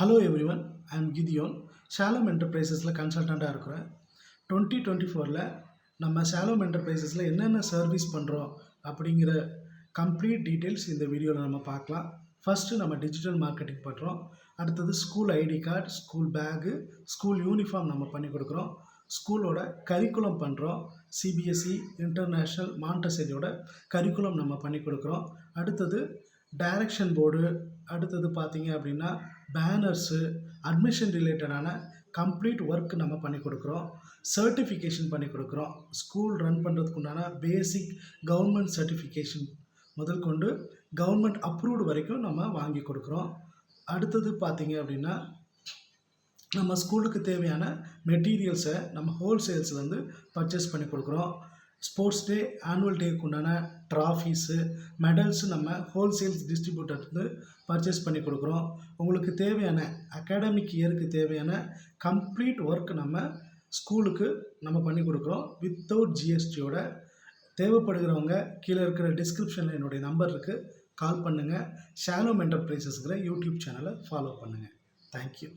Hello everyone, I am Gideon. Shalom என்டர்பிரைசஸில் கன்சல்டண்ட்டாக இருக்கிறேன். 2024ல் நம்ம ஷாலோம் என்டர்பிரைசஸில் என்னென்ன சர்வீஸ் பண்ணுறோம் அப்படிங்கிற கம்ப்ளீட் டீட்டெயில்ஸ் இந்த வீடியோவில் நம்ம பார்க்கலாம். ஃபஸ்ட்டு நம்ம டிஜிட்டல் மார்க்கெட்டிங் பண்ணுறோம். அடுத்தது school ID card, school bag, school uniform நம்ம பண்ணி கொடுக்குறோம். ஸ்கூலோட கரிக்குலம் பண்ணுறோம். சிபிஎஸ்சி, இன்டர்நேஷ்னல், மாண்டசரியோட கரிக்குலம் நம்ம பண்ணி கொடுக்குறோம். அடுத்தது டைரக்ஷன் போர்டு, அடுத்தது பார்த்தீங்க அப்படின்னா பேனர்ஸு, அட்மிஷன் ரிலேட்டடான கம்ப்ளீட் ஒர்க் நம்ம பண்ணி கொடுக்குறோம். சர்டிஃபிகேஷன் பண்ணி கொடுக்குறோம். ஸ்கூல் ரன் பண்ணுறதுக்கு உண்டான பேசிக் கவர்மெண்ட் சர்டிஃபிகேஷன் முதல் கொண்டு கவர்மெண்ட் அப்ரூவ்டு வரைக்கும் நம்ம வாங்கி கொடுக்குறோம். அடுத்தது பார்த்தீங்க அப்படின்னா நம்ம ஸ்கூலுக்கு தேவையான மெட்டீரியல்ஸை நம்ம ஹோல்சேல்ஸ்லேருந்து பர்ச்சேஸ் பண்ணி கொடுக்குறோம். ஸ்போர்ட்ஸ் டே, ஆனுவல் டேக்கு உண்டான ட்ராஃபீஸு, மெடல்ஸு நம்ம ஹோல்சேல்ஸ் டிஸ்ட்ரிபியூட்டர்லேருந்து பர்ச்சேஸ் பண்ணி கொடுக்குறோம். உங்களுக்கு தேவையான அகாடமிக் இயருக்கு தேவையான கம்ப்ளீட் ஒர்க் நம்ம ஸ்கூலுக்கு நம்ம பண்ணி கொடுக்குறோம் வித்தவுட் ஜிஎஸ்டியோட. தேவைப்படுகிறவங்க கீழே இருக்கிற டிஸ்கிரிப்ஷனில் என்னுடைய நம்பர் இருக்குது, கால் பண்ணுங்கள். ஷாலோம் என்டர்பிரைசஸ்ங்கிற யூடியூப் சேனலை ஃபாலோ பண்ணுங்கள். தேங்க்யூ.